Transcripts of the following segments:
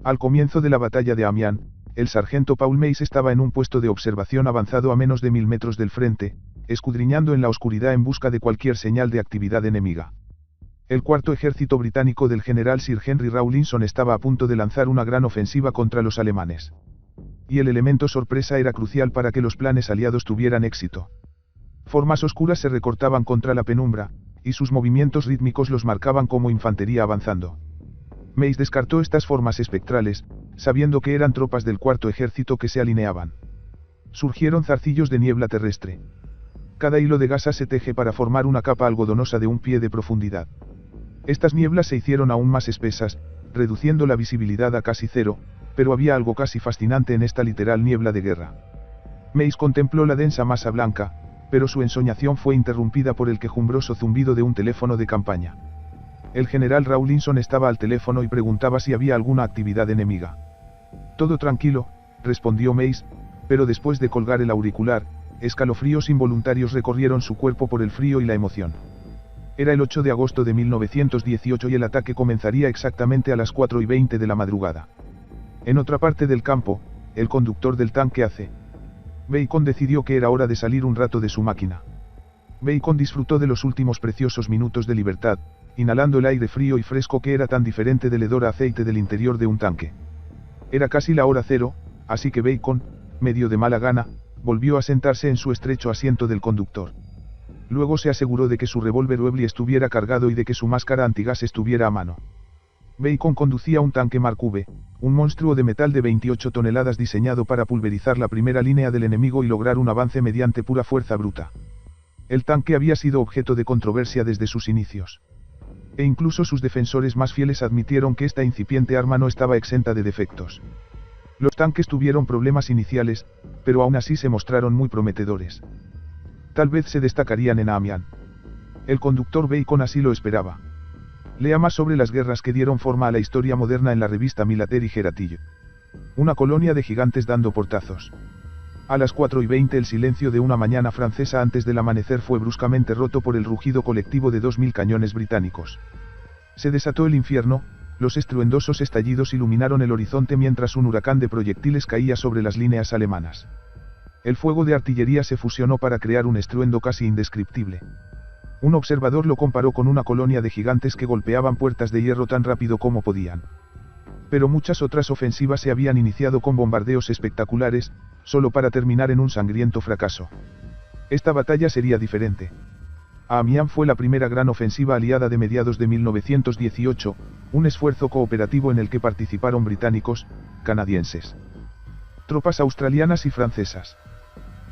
Al comienzo de la batalla de Amiens, el sargento Paul Mace estaba en un puesto de observación avanzado a menos de 1000 metros del frente, escudriñando en la oscuridad en busca de cualquier señal de actividad enemiga. El cuarto ejército británico del general Sir Henry Rawlinson estaba a punto de lanzar una gran ofensiva contra los alemanes. Y el elemento sorpresa era crucial para que los planes aliados tuvieran éxito. Formas oscuras se recortaban contra la penumbra, y sus movimientos rítmicos los marcaban como infantería avanzando. Mace descartó estas formas espectrales, sabiendo que eran tropas del cuarto ejército que se alineaban. Surgieron zarcillos de niebla terrestre. Cada hilo de gasa se teje para formar una capa algodonosa de un pie de profundidad. Estas nieblas se hicieron aún más espesas, reduciendo la visibilidad a casi cero, pero había algo casi fascinante en esta literal niebla de guerra. Mace contempló la densa masa blanca, pero su ensoñación fue interrumpida por el quejumbroso zumbido de un teléfono de campaña. El general Rawlinson estaba al teléfono y preguntaba si había alguna actividad enemiga. Todo tranquilo, respondió Mace, pero después de colgar el auricular, escalofríos involuntarios recorrieron su cuerpo por el frío y la emoción. Era el 8 de agosto de 1918 y el ataque comenzaría exactamente a las 4:20 de la madrugada. En otra parte del campo, el conductor del tanque AC. Bacon decidió que era hora de salir un rato de su máquina. Bacon disfrutó de los últimos preciosos minutos de libertad, inhalando el aire frío y fresco que era tan diferente del hedor a aceite del interior de un tanque. Era casi la hora cero, así que Bacon, medio de mala gana, volvió a sentarse en su estrecho asiento del conductor. Luego se aseguró de que su revólver Webley estuviera cargado y de que su máscara antigas estuviera a mano. Bacon conducía un tanque Mark V, un monstruo de metal de 28 toneladas diseñado para pulverizar la primera línea del enemigo y lograr un avance mediante pura fuerza bruta. El tanque había sido objeto de controversia desde sus inicios. E incluso sus defensores más fieles admitieron que esta incipiente arma no estaba exenta de defectos. Los tanques tuvieron problemas iniciales, pero aún así se mostraron muy prometedores. Tal vez se destacarían en Amiens. El conductor Bacon así lo esperaba. Lea más sobre las guerras que dieron forma a la historia moderna en la revista Militaire y Geratillo. Una colonia de gigantes dando portazos. A las 4:20 el silencio de una mañana francesa antes del amanecer fue bruscamente roto por el rugido colectivo de 2000 cañones británicos. Se desató el infierno, los estruendosos estallidos iluminaron el horizonte mientras un huracán de proyectiles caía sobre las líneas alemanas. El fuego de artillería se fusionó para crear un estruendo casi indescriptible. Un observador lo comparó con una colonia de gigantes que golpeaban puertas de hierro tan rápido como podían. Pero muchas otras ofensivas se habían iniciado con bombardeos espectaculares, solo para terminar en un sangriento fracaso. Esta batalla sería diferente. Amiens fue la primera gran ofensiva aliada de mediados de 1918, un esfuerzo cooperativo en el que participaron británicos, canadienses, tropas australianas y francesas.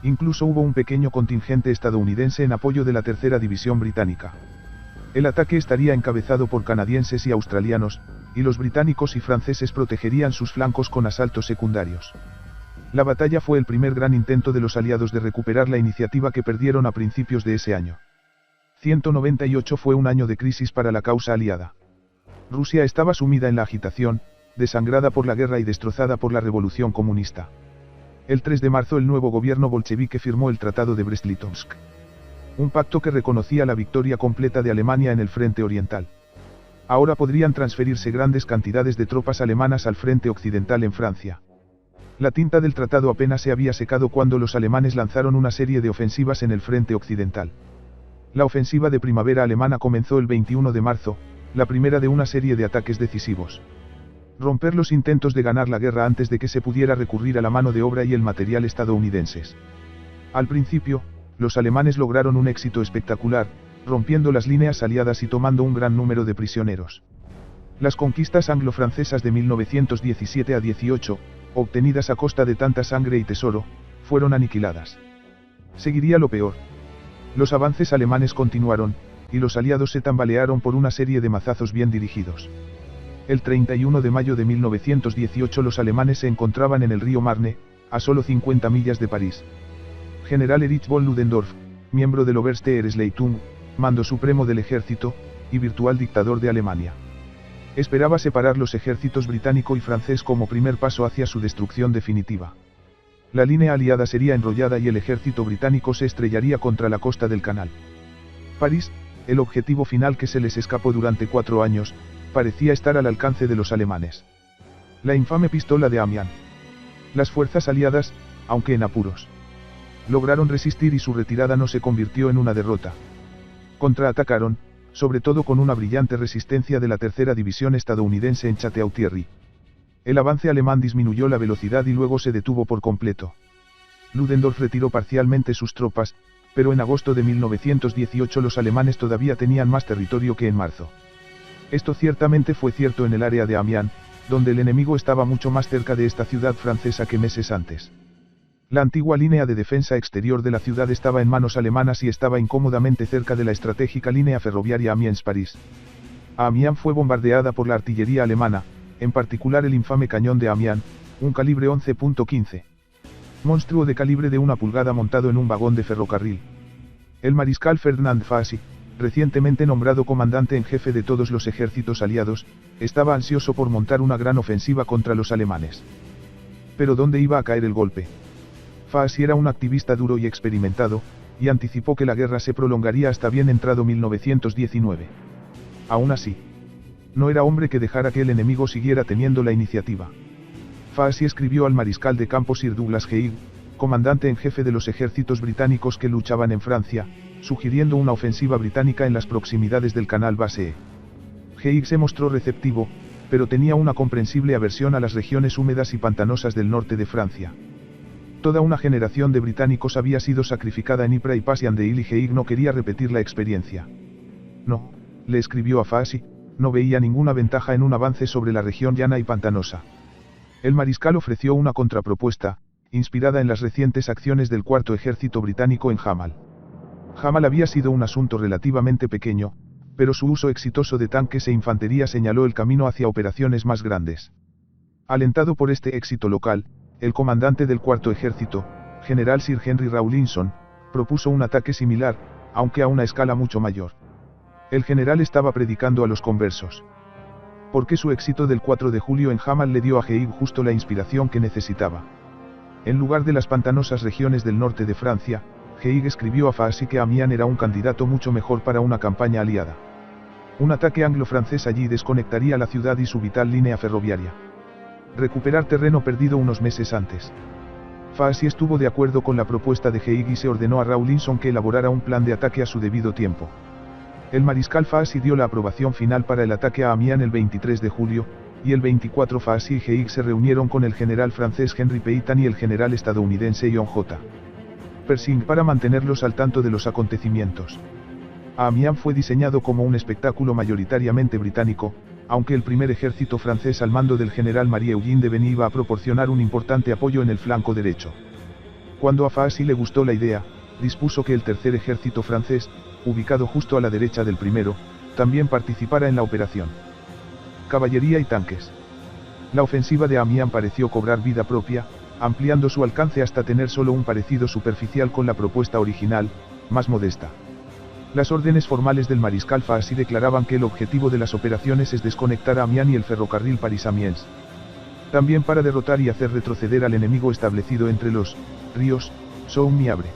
Incluso hubo un pequeño contingente estadounidense en apoyo de la tercera división británica. El ataque estaría encabezado por canadienses y australianos, y los británicos y franceses protegerían sus flancos con asaltos secundarios. La batalla fue el primer gran intento de los aliados de recuperar la iniciativa que perdieron a principios de ese año. 198 fue un año de crisis para la causa aliada. Rusia estaba sumida en la agitación, desangrada por la guerra y destrozada por la revolución comunista. El 3 de marzo el nuevo gobierno bolchevique firmó el Tratado de Brest-Litovsk. Un pacto que reconocía la victoria completa de Alemania en el frente oriental. Ahora podrían transferirse grandes cantidades de tropas alemanas al frente occidental en Francia. La tinta del tratado apenas se había secado cuando los alemanes lanzaron una serie de ofensivas en el frente occidental. La ofensiva de primavera alemana comenzó el 21 de marzo, la primera de una serie de ataques decisivos. Romper los intentos de ganar la guerra antes de que se pudiera recurrir a la mano de obra y el material estadounidenses. Al principio, los alemanes lograron un éxito espectacular, rompiendo las líneas aliadas y tomando un gran número de prisioneros. Las conquistas anglo-francesas de 1917 a 18, obtenidas a costa de tanta sangre y tesoro, fueron aniquiladas. Seguiría lo peor. Los avances alemanes continuaron, y los aliados se tambalearon por una serie de mazazos bien dirigidos. El 31 de mayo de 1918 los alemanes se encontraban en el río Marne, a solo 50 millas de París. General Erich von Ludendorff, miembro del Oberste Heeresleitung, mando supremo del ejército, y virtual dictador de Alemania. Esperaba separar los ejércitos británico y francés como primer paso hacia su destrucción definitiva. La línea aliada sería enrollada y el ejército británico se estrellaría contra la costa del canal. París, el objetivo final que se les escapó durante 4 años, parecía estar al alcance de los alemanes. La infame pistola de Amiens. Las fuerzas aliadas, aunque en apuros, lograron resistir y su retirada no se convirtió en una derrota. Contraatacaron, sobre todo con una brillante resistencia de la tercera división estadounidense en Château-Thierry. El avance alemán disminuyó la velocidad y luego se detuvo por completo. Ludendorff retiró parcialmente sus tropas, pero en agosto de 1918 los alemanes todavía tenían más territorio que en marzo. Esto ciertamente fue cierto en el área de Amiens, donde el enemigo estaba mucho más cerca de esta ciudad francesa que meses antes. La antigua línea de defensa exterior de la ciudad estaba en manos alemanas y estaba incómodamente cerca de la estratégica línea ferroviaria Amiens-París. Amiens fue bombardeada por la artillería alemana, en particular el infame cañón de Amiens, un calibre 11.15. Monstruo de calibre de 1 pulgada montado en un vagón de ferrocarril. El mariscal Ferdinand Foch, recientemente nombrado comandante en jefe de todos los ejércitos aliados, estaba ansioso por montar una gran ofensiva contra los alemanes. Pero ¿dónde iba a caer el golpe? Foch era un activista duro y experimentado, y anticipó que la guerra se prolongaría hasta bien entrado 1919. Aún así, no era hombre que dejara que el enemigo siguiera teniendo la iniciativa. Foch escribió al mariscal de campo Sir Douglas Haig, comandante en jefe de los ejércitos británicos que luchaban en Francia, sugiriendo una ofensiva británica en las proximidades del canal Basse. Haig se mostró receptivo, pero tenía una comprensible aversión a las regiones húmedas y pantanosas del norte de Francia. Toda una generación de británicos había sido sacrificada en Ypres y Passchendaele y Haig no quería repetir la experiencia. No, le escribió a Foch, no veía ninguna ventaja en un avance sobre la región llana y pantanosa. El mariscal ofreció una contrapropuesta, inspirada en las recientes acciones del Cuarto Ejército Británico en Hamal. Hamal había sido un asunto relativamente pequeño, pero su uso exitoso de tanques e infantería señaló el camino hacia operaciones más grandes. Alentado por este éxito local, el comandante del Cuarto Ejército, general Sir Henry Rawlinson, propuso un ataque similar, aunque a una escala mucho mayor. El general estaba predicando a los conversos. Porque su éxito del 4 de julio en Hamal le dio a Haig justo la inspiración que necesitaba. En lugar de las pantanosas regiones del norte de Francia, Haig escribió a Foch que Amiens era un candidato mucho mejor para una campaña aliada. Un ataque anglo-francés allí desconectaría la ciudad y su vital línea ferroviaria. Recuperar terreno perdido unos meses antes. Foch estuvo de acuerdo con la propuesta de Haig y se ordenó a Rawlinson que elaborara un plan de ataque a su debido tiempo. El mariscal Foch dio la aprobación final para el ataque a Amiens el 23 de julio, y el 24 Foch y Haig se reunieron con el general francés Henry Pétain y el general estadounidense John J. Pershing para mantenerlos al tanto de los acontecimientos. Amiens fue diseñado como un espectáculo mayoritariamente británico, aunque el primer ejército francés al mando del general Marie-Eugène de Beny iba a proporcionar un importante apoyo en el flanco derecho. Cuando a Foch le gustó la idea, dispuso que el tercer ejército francés, ubicado justo a la derecha del primero, también participara en la operación. Caballería y tanques. La ofensiva de Amiens pareció cobrar vida propia, ampliando su alcance hasta tener solo un parecido superficial con la propuesta original, más modesta. Las órdenes formales del mariscal Foch declaraban que el objetivo de las operaciones es desconectar a Amiens y el ferrocarril París-Amiens. También para derrotar y hacer retroceder al enemigo establecido entre los ríos Somme y Abre.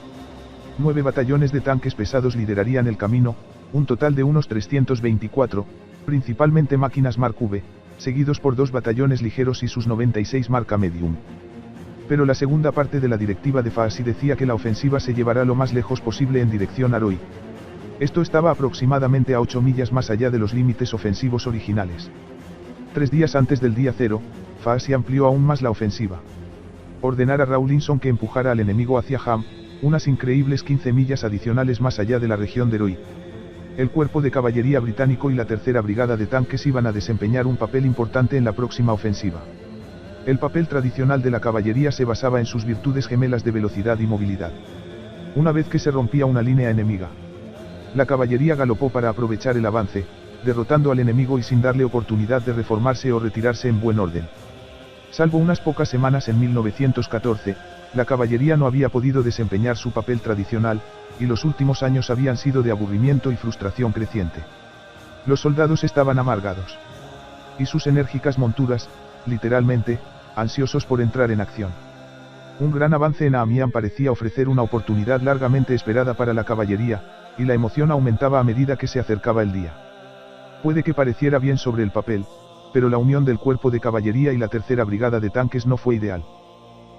9 batallones de tanques pesados liderarían el camino, un total de unos 324, principalmente máquinas Mark V, seguidos por 2 batallones ligeros y sus 96 marca Medium. Pero la segunda parte de la directiva de Foch decía que la ofensiva se llevará lo más lejos posible en dirección a Arroy. Esto estaba aproximadamente a 8 millas más allá de los límites ofensivos originales. 3 días antes del día cero, Foch amplió aún más la ofensiva. Ordenar a Rawlinson que empujara al enemigo hacia Ham, unas increíbles 15 millas adicionales más allá de la región de Arroy. El cuerpo de caballería británico y la tercera brigada de tanques iban a desempeñar un papel importante en la próxima ofensiva. El papel tradicional de la caballería se basaba en sus virtudes gemelas de velocidad y movilidad. Una vez que se rompía una línea enemiga, la caballería galopó para aprovechar el avance, derrotando al enemigo y sin darle oportunidad de reformarse o retirarse en buen orden. Salvo unas pocas semanas en 1914, la caballería no había podido desempeñar su papel tradicional, y los últimos años habían sido de aburrimiento y frustración creciente. Los soldados estaban amargados. Y sus enérgicas monturas, literalmente, ansiosos por entrar en acción. Un gran avance en Amiens parecía ofrecer una oportunidad largamente esperada para la caballería, y la emoción aumentaba a medida que se acercaba el día. Puede que pareciera bien sobre el papel, pero la unión del cuerpo de caballería y la tercera brigada de tanques no fue ideal.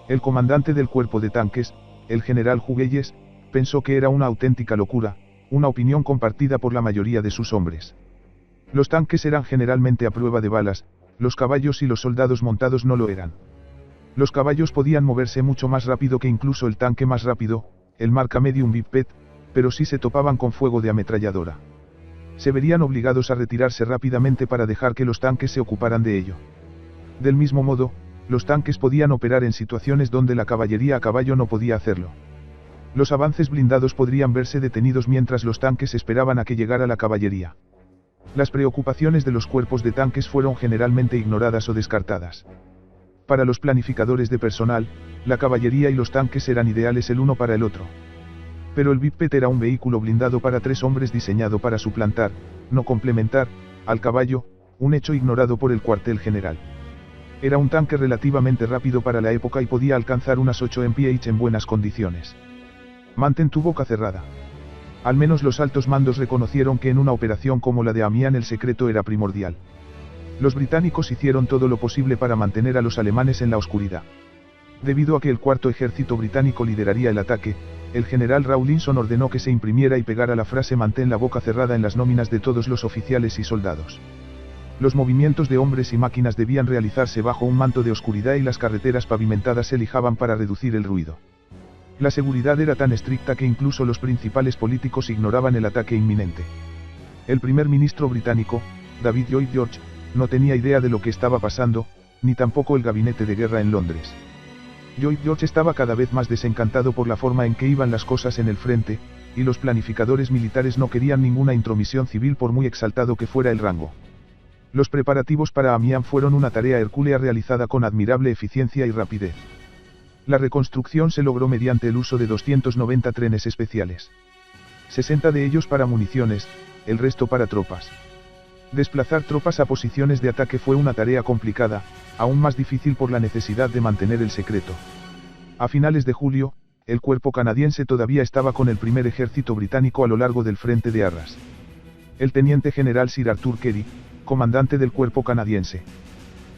El comandante del cuerpo de tanques, el general Huguelles, pensó que era una auténtica locura, una opinión compartida por la mayoría de sus hombres. Los tanques eran generalmente a prueba de balas, los caballos y los soldados montados no lo eran. Los caballos podían moverse mucho más rápido que incluso el tanque más rápido, el marca Medium Biped, pero si se topaban con fuego de ametralladora, se verían obligados a retirarse rápidamente para dejar que los tanques se ocuparan de ello. Del mismo modo, los tanques podían operar en situaciones donde la caballería a caballo no podía hacerlo. Los avances blindados podrían verse detenidos mientras los tanques esperaban a que llegara la caballería. Las preocupaciones de los cuerpos de tanques fueron generalmente ignoradas o descartadas. Para los planificadores de personal, la caballería y los tanques eran ideales el uno para el otro. Pero el Biped era un vehículo blindado para 3 hombres diseñado para suplantar, no complementar, al caballo, un hecho ignorado por el cuartel general. Era un tanque relativamente rápido para la época y podía alcanzar unas 8 mph en buenas condiciones. Mantuvo boca cerrada. Al menos los altos mandos reconocieron que en una operación como la de Amiens el secreto era primordial. Los británicos hicieron todo lo posible para mantener a los alemanes en la oscuridad. Debido a que el cuarto ejército británico lideraría el ataque, el general Rawlinson ordenó que se imprimiera y pegara la frase «mantén la boca cerrada» en las nóminas de todos los oficiales y soldados. Los movimientos de hombres y máquinas debían realizarse bajo un manto de oscuridad y las carreteras pavimentadas se lijaban para reducir el ruido. La seguridad era tan estricta que incluso los principales políticos ignoraban el ataque inminente. El primer ministro británico, David Lloyd George, no tenía idea de lo que estaba pasando, ni tampoco el gabinete de guerra en Londres. Lloyd George estaba cada vez más desencantado por la forma en que iban las cosas en el frente, y los planificadores militares no querían ninguna intromisión civil por muy exaltado que fuera el rango. Los preparativos para Amiens fueron una tarea hercúlea realizada con admirable eficiencia y rapidez. La reconstrucción se logró mediante el uso de 290 trenes especiales. 60 de ellos para municiones, el resto para tropas. Desplazar tropas a posiciones de ataque fue una tarea complicada, aún más difícil por la necesidad de mantener el secreto. A finales de julio, el cuerpo canadiense todavía estaba con el primer ejército británico a lo largo del frente de Arras. El teniente general Sir Arthur Currie, comandante del cuerpo canadiense,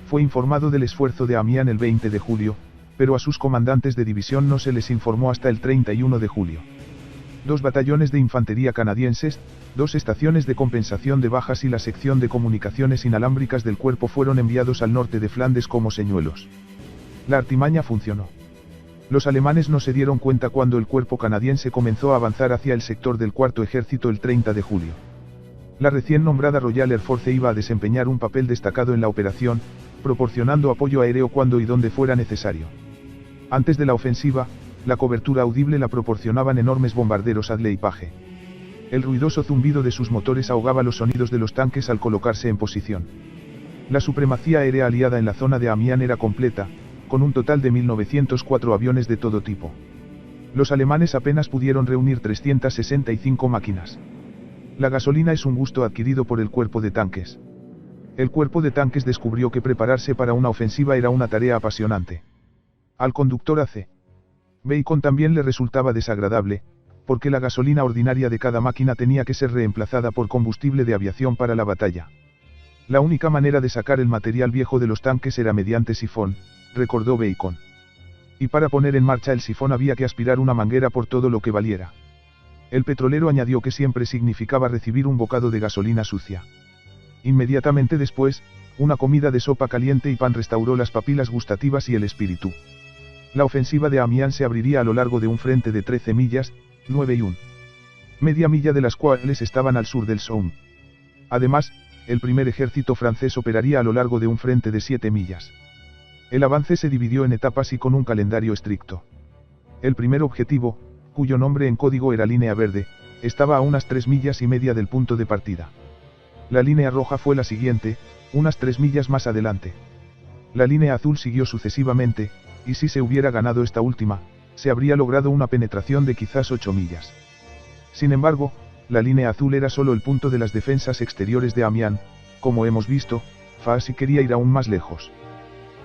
fue informado del esfuerzo de Amiens el 20 de julio, pero a sus comandantes de división no se les informó hasta el 31 de julio. 2 batallones de infantería canadienses, 2 estaciones de compensación de bajas y la sección de comunicaciones inalámbricas del cuerpo fueron enviados al norte de Flandes como señuelos. La artimaña funcionó. Los alemanes no se dieron cuenta cuando el cuerpo canadiense comenzó a avanzar hacia el sector del cuarto ejército el 30 de julio. La recién nombrada Royal Air Force iba a desempeñar un papel destacado en la operación, proporcionando apoyo aéreo cuando y donde fuera necesario. Antes de la ofensiva, la cobertura audible la proporcionaban enormes bombarderos Hadley Page. El ruidoso zumbido de sus motores ahogaba los sonidos de los tanques al colocarse en posición. La supremacía aérea aliada en la zona de Amiens era completa, con un total de 1904 aviones de todo tipo. Los alemanes apenas pudieron reunir 365 máquinas. La gasolina es un gusto adquirido por el cuerpo de tanques. El cuerpo de tanques descubrió que prepararse para una ofensiva era una tarea apasionante. Al conductor A.C. Bacon también le resultaba desagradable, porque la gasolina ordinaria de cada máquina tenía que ser reemplazada por combustible de aviación para la batalla. La única manera de sacar el material viejo de los tanques era mediante sifón, recordó Bacon. Y para poner en marcha el sifón había que aspirar una manguera por todo lo que valiera. El petrolero añadió que siempre significaba recibir un bocado de gasolina sucia. Inmediatamente después, una comida de sopa caliente y pan restauró las papilas gustativas y el espíritu. La ofensiva de Amiens se abriría a lo largo de un frente de 13 millas, 9 y 1. Media milla de las cuales estaban al sur del Somme. Además, el primer ejército francés operaría a lo largo de un frente de 7 millas. El avance se dividió en etapas y con un calendario estricto. El primer objetivo, cuyo nombre en código era Línea Verde, estaba a unas 3 millas y media del punto de partida. La línea roja fue la siguiente, unas 3 millas más adelante. La línea azul siguió sucesivamente, y si se hubiera ganado esta última, se habría logrado una penetración de quizás 8 millas. Sin embargo, la línea azul era solo el punto de las defensas exteriores de Amiens, como hemos visto, Faasi quería ir aún más lejos.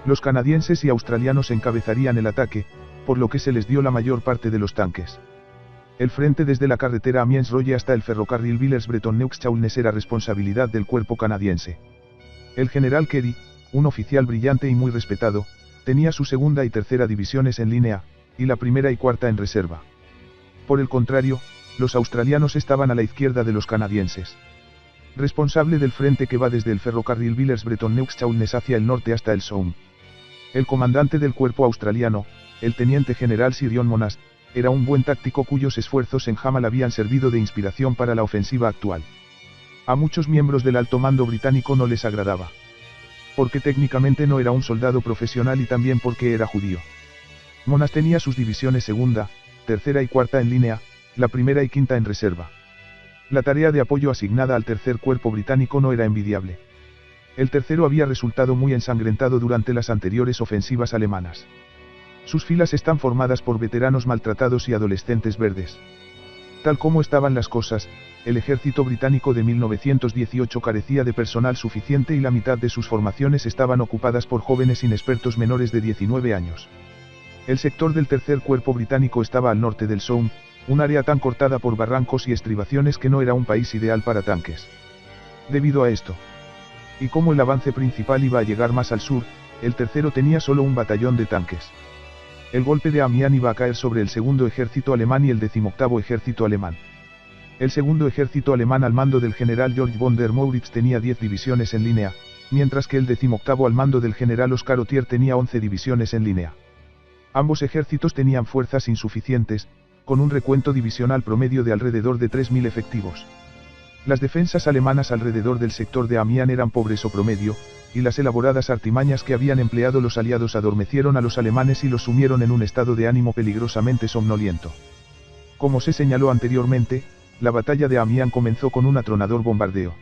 Los canadienses y australianos encabezarían el ataque, por lo que se les dio la mayor parte de los tanques. El frente desde la carretera Amiens-Roye hasta el ferrocarril Villers-Breton-Neufchâteau era responsabilidad del cuerpo canadiense. El general Kerry, un oficial brillante y muy respetado, tenía su segunda y tercera divisiones en línea, y la primera y cuarta en reserva. Por el contrario, los australianos estaban a la izquierda de los canadienses. Responsable del frente que va desde el ferrocarril Villers-Bretonneux-Chaulnes hacia el norte hasta el Somme. El comandante del cuerpo australiano, el teniente general Sir John Monast, era un buen táctico cuyos esfuerzos en Jamal habían servido de inspiración para la ofensiva actual. A muchos miembros del alto mando británico no les agradaba. Porque técnicamente no era un soldado profesional y también porque era judío. Monast tenía sus divisiones segunda, tercera y cuarta en línea, la primera y quinta en reserva. La tarea de apoyo asignada al tercer cuerpo británico no era envidiable. El tercero había resultado muy ensangrentado durante las anteriores ofensivas alemanas. Sus filas están formadas por veteranos maltratados y adolescentes verdes. Tal como estaban las cosas, el ejército británico de 1918 carecía de personal suficiente y la mitad de sus formaciones estaban ocupadas por jóvenes inexpertos menores de 19 años. El sector del tercer cuerpo británico estaba al norte del Somme, un área tan cortada por barrancos y estribaciones que no era un país ideal para tanques. Debido a esto, y como el avance principal iba a llegar más al sur, el tercero tenía solo un batallón de tanques. El golpe de Amiens iba a caer sobre el segundo ejército alemán y el 18º ejército alemán. El segundo ejército alemán al mando del general Georg von der Mauritz tenía 10 divisiones en línea, mientras que el 18º al mando del general Oskar Otier tenía 11 divisiones en línea. Ambos ejércitos tenían fuerzas insuficientes, con un recuento divisional promedio de alrededor de 3.000 efectivos. Las defensas alemanas alrededor del sector de Amiens eran pobres o promedio, y las elaboradas artimañas que habían empleado los aliados adormecieron a los alemanes y los sumieron en un estado de ánimo peligrosamente somnoliento. Como se señaló anteriormente, la batalla de Amiens comenzó con un atronador bombardeo.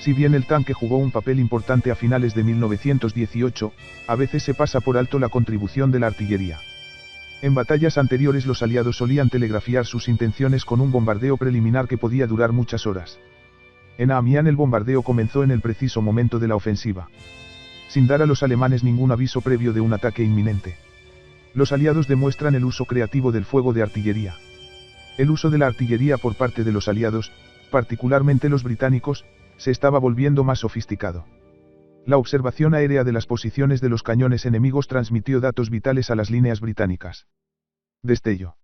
Si bien el tanque jugó un papel importante a finales de 1918, a veces se pasa por alto la contribución de la artillería. En batallas anteriores los aliados solían telegrafiar sus intenciones con un bombardeo preliminar que podía durar muchas horas. En Amiens el bombardeo comenzó en el preciso momento de la ofensiva, sin dar a los alemanes ningún aviso previo de un ataque inminente. Los aliados demuestran el uso creativo del fuego de artillería. El uso de la artillería por parte de los aliados, particularmente los británicos, se estaba volviendo más sofisticado. La observación aérea de las posiciones de los cañones enemigos transmitió datos vitales a las líneas británicas. Destello.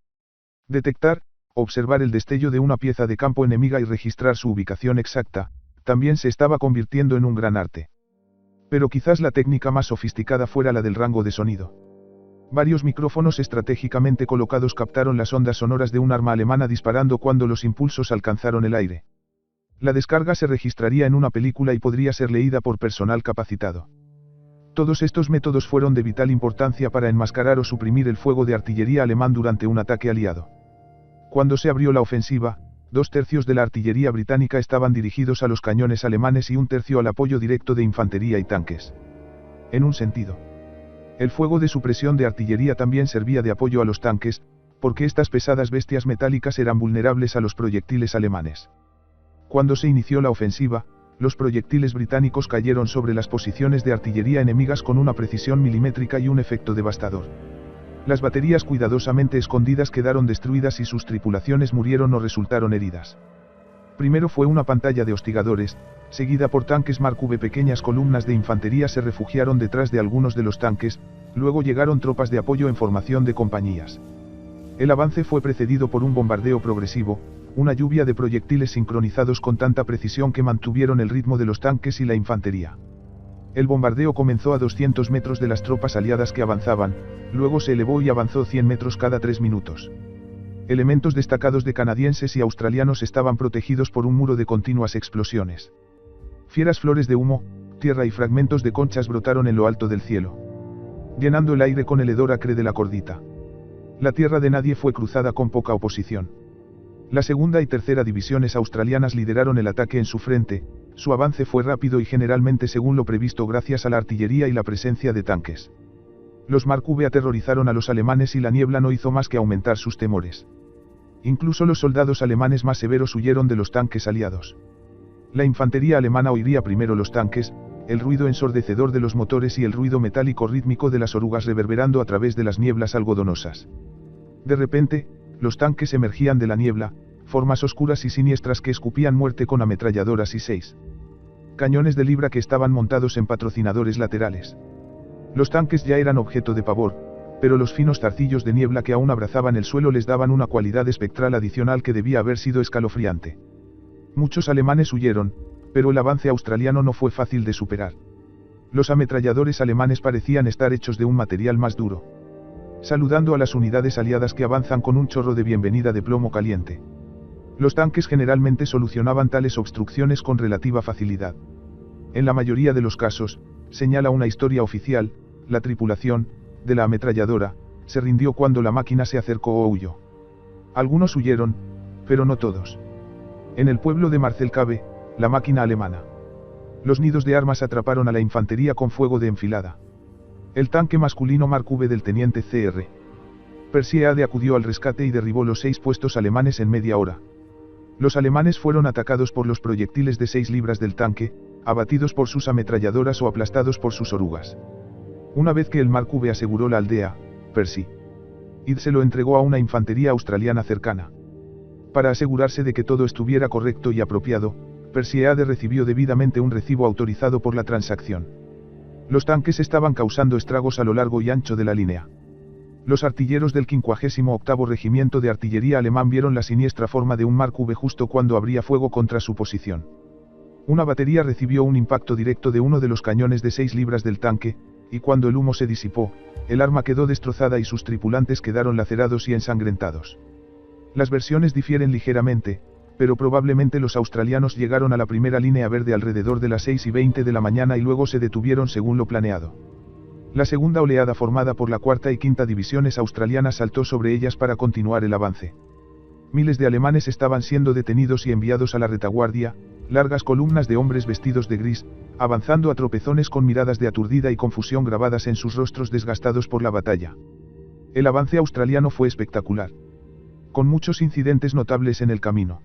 Detectar, observar el destello de una pieza de campo enemiga y registrar su ubicación exacta, también se estaba convirtiendo en un gran arte. Pero quizás la técnica más sofisticada fuera la del rango de sonido. Varios micrófonos estratégicamente colocados captaron las ondas sonoras de un arma alemana disparando cuando los impulsos alcanzaron el aire. La descarga se registraría en una película y podría ser leída por personal capacitado. Todos estos métodos fueron de vital importancia para enmascarar o suprimir el fuego de artillería alemán durante un ataque aliado. Cuando se abrió la ofensiva, 2/3 de la artillería británica estaban dirigidos a los cañones alemanes y 1/3 al apoyo directo de infantería y tanques. En un sentido, el fuego de supresión de artillería también servía de apoyo a los tanques, porque estas pesadas bestias metálicas eran vulnerables a los proyectiles alemanes. Cuando se inició la ofensiva, los proyectiles británicos cayeron sobre las posiciones de artillería enemigas con una precisión milimétrica y un efecto devastador. Las baterías cuidadosamente escondidas quedaron destruidas y sus tripulaciones murieron o resultaron heridas. Primero fue una pantalla de hostigadores, seguida por tanques Mark V. Pequeñas columnas de infantería se refugiaron detrás de algunos de los tanques, luego llegaron tropas de apoyo en formación de compañías. El avance fue precedido por un bombardeo progresivo, una lluvia de proyectiles sincronizados con tanta precisión que mantuvieron el ritmo de los tanques y la infantería. El bombardeo comenzó a 200 metros de las tropas aliadas que avanzaban, luego se elevó y avanzó 100 metros cada 3 minutos. Elementos destacados de canadienses y australianos estaban protegidos por un muro de continuas explosiones. Fieras flores de humo, tierra y fragmentos de conchas brotaron en lo alto del cielo, llenando el aire con el hedor acre de la cordita. La tierra de nadie fue cruzada con poca oposición. La segunda y tercera divisiones australianas lideraron el ataque en su frente, su avance fue rápido y generalmente según lo previsto gracias a la artillería y la presencia de tanques. Los Mark V aterrorizaron a los alemanes y la niebla no hizo más que aumentar sus temores. Incluso los soldados alemanes más severos huyeron de los tanques aliados. La infantería alemana oiría primero los tanques, el ruido ensordecedor de los motores y el ruido metálico rítmico de las orugas reverberando a través de las nieblas algodonosas. De repente, los tanques emergían de la niebla, formas oscuras y siniestras que escupían muerte con ametralladoras y 6. cañones de libra que estaban montados en patrocinadores laterales. Los tanques ya eran objeto de pavor, pero los finos zarcillos de niebla que aún abrazaban el suelo les daban una cualidad espectral adicional que debía haber sido escalofriante. Muchos alemanes huyeron, pero el avance australiano no fue fácil de superar. Los ametralladores alemanes parecían estar hechos de un material más duro. Saludando a las unidades aliadas que avanzan con un chorro de bienvenida de plomo caliente. Los tanques generalmente solucionaban tales obstrucciones con relativa facilidad. En la mayoría de los casos, señala una historia oficial, la tripulación, de la ametralladora, se rindió cuando la máquina se acercó o huyó. Algunos huyeron, pero no todos. En el pueblo de Marcel Cave, la máquina alemana. Los nidos de armas atraparon a la infantería con fuego de enfilada. El tanque masculino Mark V del teniente Cr. Persiade acudió al rescate y derribó los 6 puestos alemanes en media hora. Los alemanes fueron atacados por los proyectiles de 6 libras del tanque, abatidos por sus ametralladoras o aplastados por sus orugas. Una vez que el Mark V aseguró la aldea, Persiade se lo entregó a una infantería australiana cercana. Para asegurarse de que todo estuviera correcto y apropiado, Persiade recibió debidamente un recibo autorizado por la transacción. Los tanques estaban causando estragos a lo largo y ancho de la línea. Los artilleros del 58º Regimiento de Artillería alemán vieron la siniestra forma de un Mark V justo cuando abría fuego contra su posición. Una batería recibió un impacto directo de uno de los cañones de 6 libras del tanque, y cuando el humo se disipó, el arma quedó destrozada y sus tripulantes quedaron lacerados y ensangrentados. Las versiones difieren ligeramente, pero probablemente los australianos llegaron a la primera línea verde alrededor de las 6:20 de la mañana y luego se detuvieron según lo planeado. La segunda oleada formada por la 4ª y 5ª divisiones australianas saltó sobre ellas para continuar el avance. Miles de alemanes estaban siendo detenidos y enviados a la retaguardia, largas columnas de hombres vestidos de gris, avanzando a tropezones con miradas de aturdida y confusión grabadas en sus rostros desgastados por la batalla. El avance australiano fue espectacular, con muchos incidentes notables en el camino.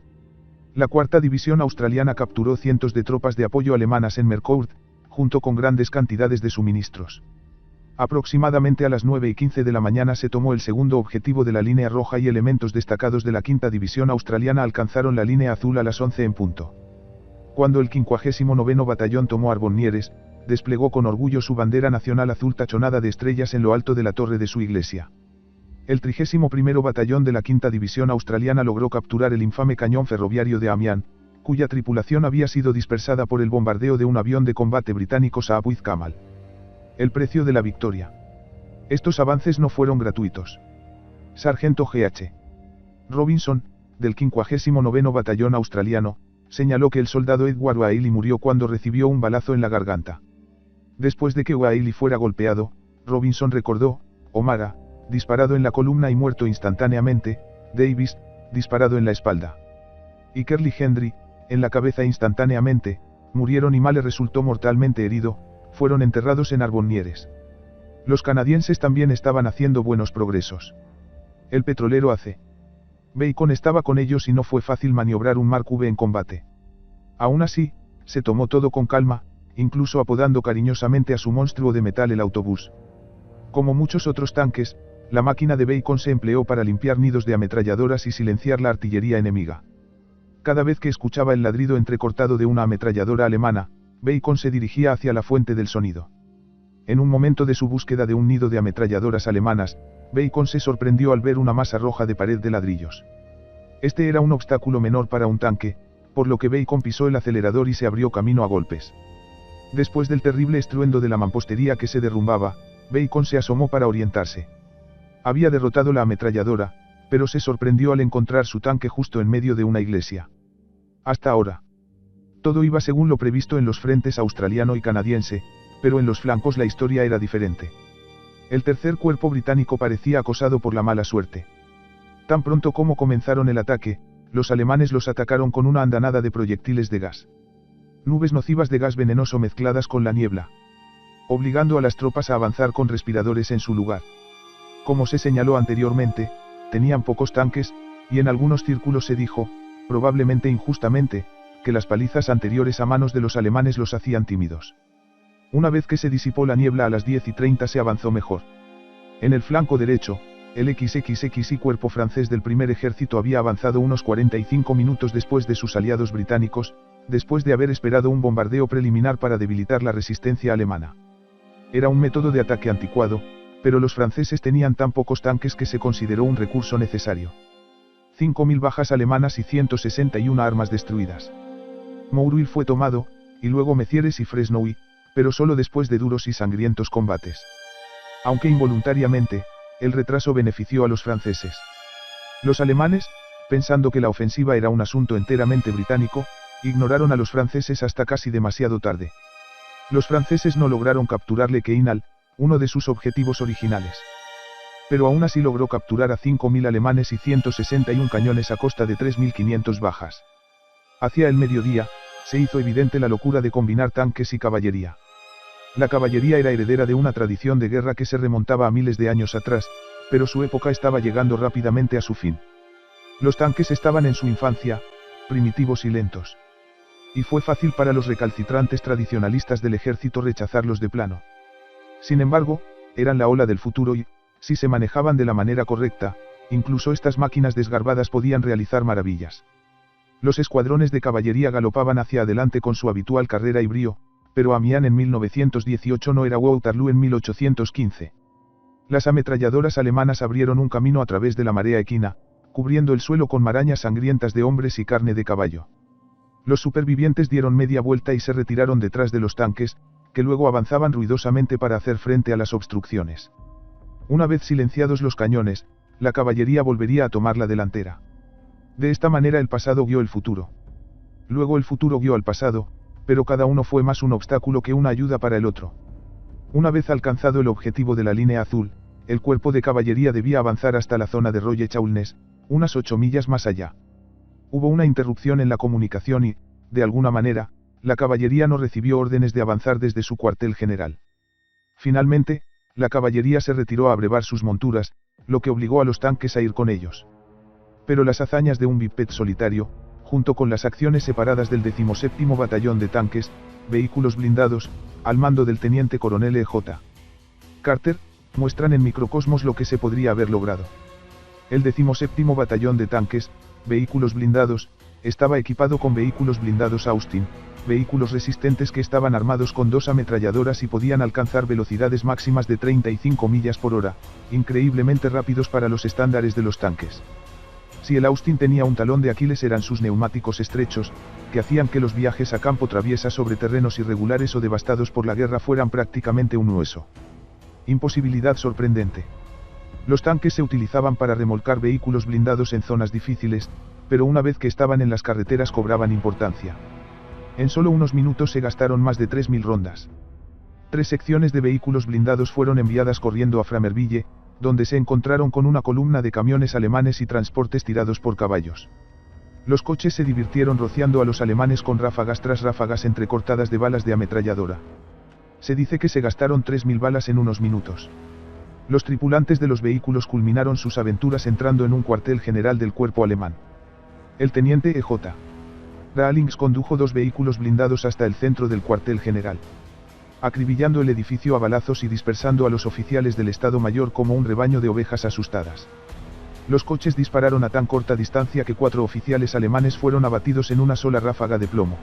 La 4ª división australiana capturó cientos de tropas de apoyo alemanas en Mercourt, junto con grandes cantidades de suministros. Aproximadamente a las 9:15 de la mañana se tomó el segundo objetivo de la línea roja y elementos destacados de la 5ª división australiana alcanzaron la línea azul a las 11 en punto. Cuando el 59º batallón tomó Arbonnieres, desplegó con orgullo su bandera nacional azul tachonada de estrellas en lo alto de la torre de su iglesia. El 31º batallón de la 5ª división australiana logró capturar el infame cañón ferroviario de Amiens, cuya tripulación había sido dispersada por el bombardeo de un avión de combate británico Saab Kamal. El precio de la victoria. Estos avances no fueron gratuitos. Sargento G.H. Robinson, del 59º batallón australiano, señaló que el soldado Edward Whaley murió cuando recibió un balazo en la garganta. Después de que Whaley fuera golpeado, Robinson recordó, O'Mara, disparado en la columna y muerto instantáneamente, Davis, disparado en la espalda. Y Curly Hendry, en la cabeza instantáneamente, murieron y Male resultó mortalmente herido, fueron enterrados en Arbonnieres. Los canadienses también estaban haciendo buenos progresos. El petrolero A.C. Bacon estaba con ellos y no fue fácil maniobrar un Mark V en combate. Aún así, se tomó todo con calma, incluso apodando cariñosamente a su monstruo de metal el autobús. Como muchos otros tanques, la máquina de Bacon se empleó para limpiar nidos de ametralladoras y silenciar la artillería enemiga. Cada vez que escuchaba el ladrido entrecortado de una ametralladora alemana, Bacon se dirigía hacia la fuente del sonido. En un momento de su búsqueda de un nido de ametralladoras alemanas, Bacon se sorprendió al ver una masa roja de pared de ladrillos. Este era un obstáculo menor para un tanque, por lo que Bacon pisó el acelerador y se abrió camino a golpes. Después del terrible estruendo de la mampostería que se derrumbaba, Bacon se asomó para orientarse. Había derrotado la ametralladora, pero se sorprendió al encontrar su tanque justo en medio de una iglesia. Hasta ahora, todo iba según lo previsto en los frentes australiano y canadiense, pero en los flancos la historia era diferente. El tercer cuerpo británico parecía acosado por la mala suerte. Tan pronto como comenzaron el ataque, los alemanes los atacaron con una andanada de proyectiles de gas. Nubes nocivas de gas venenoso mezcladas con la niebla, obligando a las tropas a avanzar con respiradores en su lugar. Como se señaló anteriormente, tenían pocos tanques, y en algunos círculos se dijo, probablemente injustamente, que las palizas anteriores a manos de los alemanes los hacían tímidos. Una vez que se disipó la niebla a las 10:30 se avanzó mejor. En el flanco derecho, el XXXI cuerpo francés del primer ejército había avanzado unos 45 minutos después de sus aliados británicos, después de haber esperado un bombardeo preliminar para debilitar la resistencia alemana. Era un método de ataque anticuado, pero los franceses tenían tan pocos tanques que se consideró un recurso necesario. 5.000 bajas alemanas y 161 armas destruidas. Mouruil fue tomado, y luego Mezieres y Fresnoy, pero solo después de duros y sangrientos combates. Aunque involuntariamente, el retraso benefició a los franceses. Los alemanes, pensando que la ofensiva era un asunto enteramente británico, ignoraron a los franceses hasta casi demasiado tarde. Los franceses no lograron capturar Le Queinal, uno de sus objetivos originales. Pero aún así logró capturar a 5.000 alemanes y 161 cañones a costa de 3.500 bajas. Hacia el mediodía, se hizo evidente la locura de combinar tanques y caballería. La caballería era heredera de una tradición de guerra que se remontaba a miles de años atrás, pero su época estaba llegando rápidamente a su fin. Los tanques estaban en su infancia, primitivos y lentos. Y fue fácil para los recalcitrantes tradicionalistas del ejército rechazarlos de plano. Sin embargo, eran la ola del futuro y, si se manejaban de la manera correcta, incluso estas máquinas desgarbadas podían realizar maravillas. Los escuadrones de caballería galopaban hacia adelante con su habitual carrera y brío, pero Amiens en 1918 no era Waterloo en 1815. Las ametralladoras alemanas abrieron un camino a través de la marea equina, cubriendo el suelo con marañas sangrientas de hombres y carne de caballo. Los supervivientes dieron media vuelta y se retiraron detrás de los tanques, que luego avanzaban ruidosamente para hacer frente a las obstrucciones. Una vez silenciados los cañones, la caballería volvería a tomar la delantera. De esta manera el pasado guió el futuro. Luego el futuro guió al pasado, pero cada uno fue más un obstáculo que una ayuda para el otro. Una vez alcanzado el objetivo de la línea azul, el cuerpo de caballería debía avanzar hasta la zona de Roye-Chaulnes, unas 8 millas más allá. Hubo una interrupción en la comunicación y, de alguna manera, la caballería no recibió órdenes de avanzar desde su cuartel general. Finalmente, la caballería se retiró a abrevar sus monturas, lo que obligó a los tanques a ir con ellos. Pero las hazañas de un biped solitario, junto con las acciones separadas del 17º Batallón de Tanques, vehículos blindados, al mando del teniente coronel E.J. Carter, muestran en microcosmos lo que se podría haber logrado. El 17º Batallón de Tanques, vehículos blindados, estaba equipado con vehículos blindados Austin, vehículos resistentes que estaban armados con 2 ametralladoras y podían alcanzar velocidades máximas de 35 millas por hora, increíblemente rápidos para los estándares de los tanques. Si el Austin tenía un talón de Aquiles eran sus neumáticos estrechos, que hacían que los viajes a campo traviesa sobre terrenos irregulares o devastados por la guerra fueran prácticamente un hueso. Imposibilidad sorprendente. Los tanques se utilizaban para remolcar vehículos blindados en zonas difíciles, pero una vez que estaban en las carreteras cobraban importancia. En solo unos minutos se gastaron más de 3.000 rondas. 3 secciones de vehículos blindados fueron enviadas corriendo a Framerville, donde se encontraron con una columna de camiones alemanes y transportes tirados por caballos. Los coches se divirtieron rociando a los alemanes con ráfagas tras ráfagas entrecortadas de balas de ametralladora. Se dice que se gastaron 3.000 balas en unos minutos. Los tripulantes de los vehículos culminaron sus aventuras entrando en un cuartel general del cuerpo alemán. El teniente E.J. Rawlings condujo 2 vehículos blindados hasta el centro del cuartel general, acribillando el edificio a balazos y dispersando a los oficiales del Estado Mayor como un rebaño de ovejas asustadas. Los coches dispararon a tan corta distancia que 4 oficiales alemanes fueron abatidos en una sola ráfaga de plomo.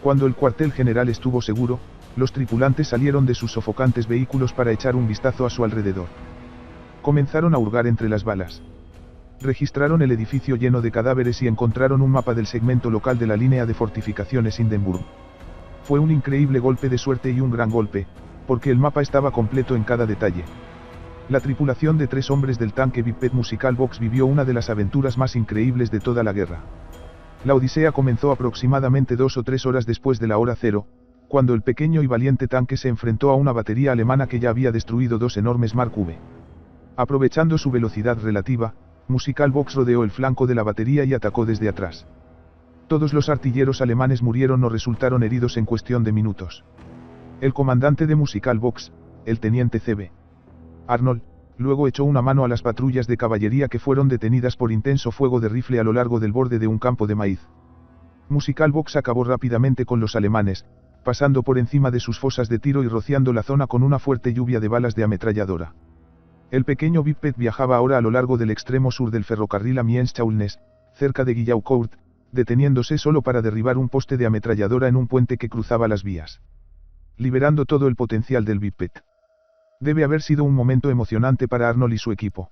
Cuando el cuartel general estuvo seguro, los tripulantes salieron de sus sofocantes vehículos para echar un vistazo a su alrededor. Comenzaron a hurgar entre las balas. Registraron el edificio lleno de cadáveres y encontraron un mapa del segmento local de la línea de fortificaciones Hindenburg. Fue un increíble golpe de suerte y un gran golpe, porque el mapa estaba completo en cada detalle. La tripulación de 3 hombres del tanque Biped Musical Box vivió una de las aventuras más increíbles de toda la guerra. La odisea comenzó aproximadamente 2 o 3 horas después de la hora cero, cuando el pequeño y valiente tanque se enfrentó a una batería alemana que ya había destruido 2 enormes Mark V. Aprovechando su velocidad relativa, Musical Box rodeó el flanco de la batería y atacó desde atrás. Todos los artilleros alemanes murieron o resultaron heridos en cuestión de minutos. El comandante de Musical Box, el teniente C.B. Arnold, luego echó una mano a las patrullas de caballería que fueron detenidas por intenso fuego de rifle a lo largo del borde de un campo de maíz. Musical Box acabó rápidamente con los alemanes, pasando por encima de sus fosas de tiro y rociando la zona con una fuerte lluvia de balas de ametralladora. El pequeño Biped viajaba ahora a lo largo del extremo sur del ferrocarril Amiens-Chaulnes, cerca de Guillaucourt, deteniéndose solo para derribar un poste de ametralladora en un puente que cruzaba las vías, liberando todo el potencial del biped. Debe haber sido un momento emocionante para Arnold y su equipo.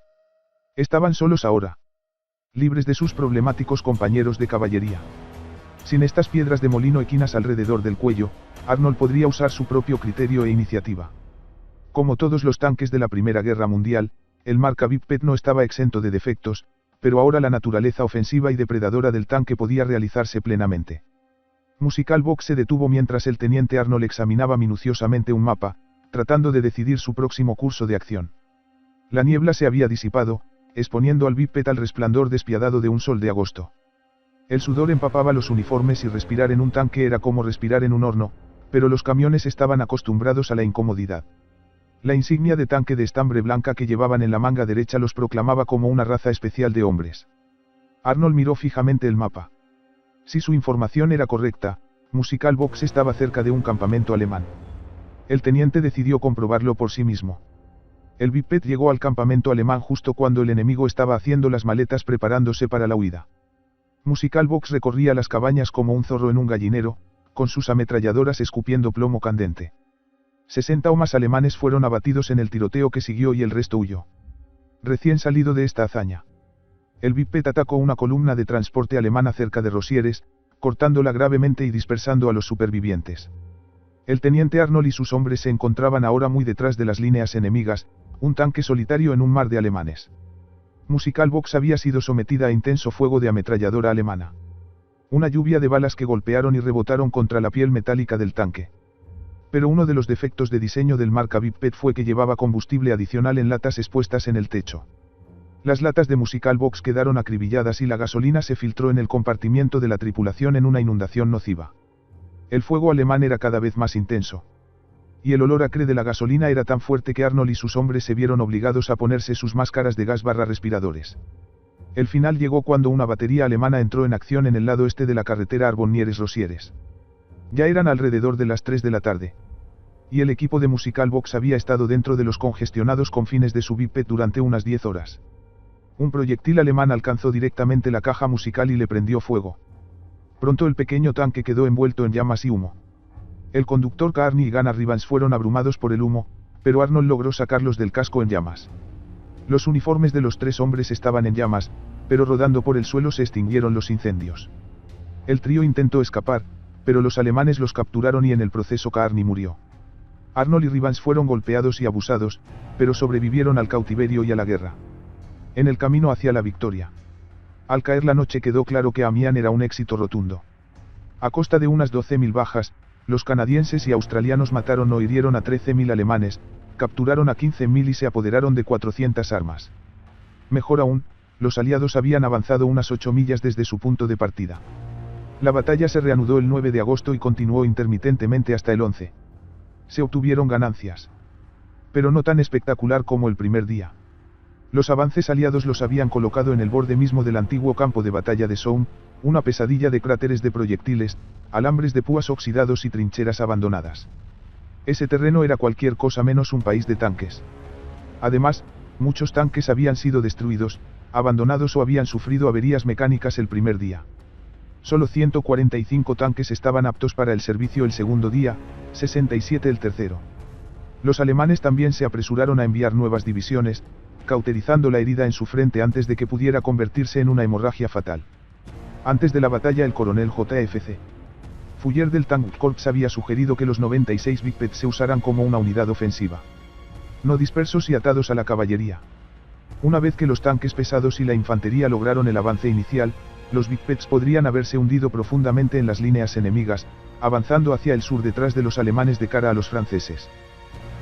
Estaban solos ahora, libres de sus problemáticos compañeros de caballería. Sin estas piedras de molino equinas alrededor del cuello, Arnold podría usar su propio criterio e iniciativa. Como todos los tanques de la Primera Guerra Mundial, el marca biped no estaba exento de defectos, pero ahora la naturaleza ofensiva y depredadora del tanque podía realizarse plenamente. Musical Box se detuvo mientras el teniente Arnold examinaba minuciosamente un mapa, tratando de decidir su próximo curso de acción. La niebla se había disipado, exponiendo al biped al resplandor despiadado de un sol de agosto. El sudor empapaba los uniformes y respirar en un tanque era como respirar en un horno, pero los camiones estaban acostumbrados a la incomodidad. La insignia de tanque de estambre blanca que llevaban en la manga derecha los proclamaba como una raza especial de hombres. Arnold miró fijamente el mapa. Si su información era correcta, Musical Box estaba cerca de un campamento alemán. El teniente decidió comprobarlo por sí mismo. El biped llegó al campamento alemán justo cuando el enemigo estaba haciendo las maletas preparándose para la huida. Musical Box recorría las cabañas como un zorro en un gallinero, con sus ametralladoras escupiendo plomo candente. 60 o más alemanes fueron abatidos en el tiroteo que siguió y el resto huyó. Recién salido de esta hazaña, el biped atacó una columna de transporte alemana cerca de Rosieres, cortándola gravemente y dispersando a los supervivientes. El teniente Arnold y sus hombres se encontraban ahora muy detrás de las líneas enemigas, un tanque solitario en un mar de alemanes. Musical Box había sido sometida a intenso fuego de ametralladora alemana. Una lluvia de balas que golpearon y rebotaron contra la piel metálica del tanque. Pero uno de los defectos de diseño del marca biped fue que llevaba combustible adicional en latas expuestas en el techo. Las latas de Musical Box quedaron acribilladas y la gasolina se filtró en el compartimiento de la tripulación en una inundación nociva. El fuego alemán era cada vez más intenso. Y el olor acre de la gasolina era tan fuerte que Arnold y sus hombres se vieron obligados a ponerse sus máscaras de gas / respiradores. El final llegó cuando una batería alemana entró en acción en el lado este de la carretera Arbonnieres-Rosieres. Ya eran alrededor de las 3 de la tarde. Y el equipo de Musical Box había estado dentro de los congestionados confines de su biped durante unas 10 horas. Un proyectil alemán alcanzó directamente la caja musical y le prendió fuego. Pronto el pequeño tanque quedó envuelto en llamas y humo. El conductor Carney y Gunnar Rivans fueron abrumados por el humo, pero Arnold logró sacarlos del casco en llamas. Los uniformes de los 3 hombres estaban en llamas, pero rodando por el suelo se extinguieron los incendios. El trío intentó escapar, pero los alemanes los capturaron y en el proceso Carney murió. Arnold y Rivans fueron golpeados y abusados, pero sobrevivieron al cautiverio y a la guerra. En el camino hacia la victoria. Al caer la noche quedó claro que Amiens era un éxito rotundo. A costa de unas 12.000 bajas, los canadienses y australianos mataron o hirieron a 13.000 alemanes, capturaron a 15.000 y se apoderaron de 400 armas. Mejor aún, los aliados habían avanzado unas 8 millas desde su punto de partida. La batalla se reanudó el 9 de agosto y continuó intermitentemente hasta el 11. Se obtuvieron ganancias. Pero no tan espectacular como el primer día. Los avances aliados los habían colocado en el borde mismo del antiguo campo de batalla de Somme, una pesadilla de cráteres de proyectiles, alambres de púas oxidados y trincheras abandonadas. Ese terreno era cualquier cosa menos un país de tanques. Además, muchos tanques habían sido destruidos, abandonados o habían sufrido averías mecánicas el primer día. Solo 145 tanques estaban aptos para el servicio el segundo día, 67 el tercero. Los alemanes también se apresuraron a enviar nuevas divisiones, cauterizando la herida en su frente antes de que pudiera convertirse en una hemorragia fatal. Antes de la batalla el coronel J.F.C. Fuller del Tank Corps había sugerido que los 96 biped se usaran como una unidad ofensiva. No dispersos y atados a la caballería. Una vez que los tanques pesados y la infantería lograron el avance inicial, los bipeds podrían haberse hundido profundamente en las líneas enemigas, avanzando hacia el sur detrás de los alemanes de cara a los franceses.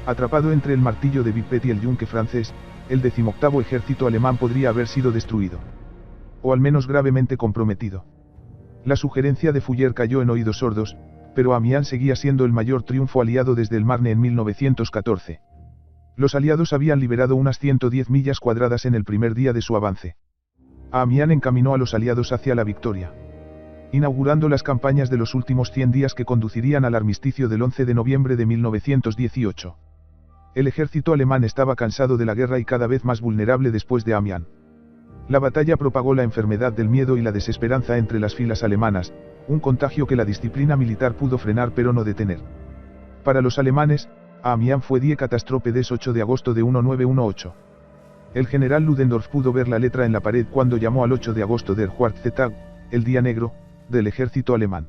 Atrapado entre el martillo de biped y el yunque francés, el 18º ejército alemán podría haber sido destruido. O al menos gravemente comprometido. La sugerencia de Fuller cayó en oídos sordos, pero Amiens seguía siendo el mayor triunfo aliado desde el Marne en 1914. Los aliados habían liberado unas 110 millas cuadradas en el primer día de su avance. Amiens encaminó a los aliados hacia la victoria, inaugurando las campañas de los últimos 100 días que conducirían al armisticio del 11 de noviembre de 1918. El ejército alemán estaba cansado de la guerra y cada vez más vulnerable después de Amiens. La batalla propagó la enfermedad del miedo y la desesperanza entre las filas alemanas, un contagio que la disciplina militar pudo frenar pero no detener. Para los alemanes, Amiens fue die Katastrophe des 8 de agosto de 1918. El general Ludendorff pudo ver la letra en la pared cuando llamó al 8 de agosto der Schwarze Tag, el día negro, del ejército alemán.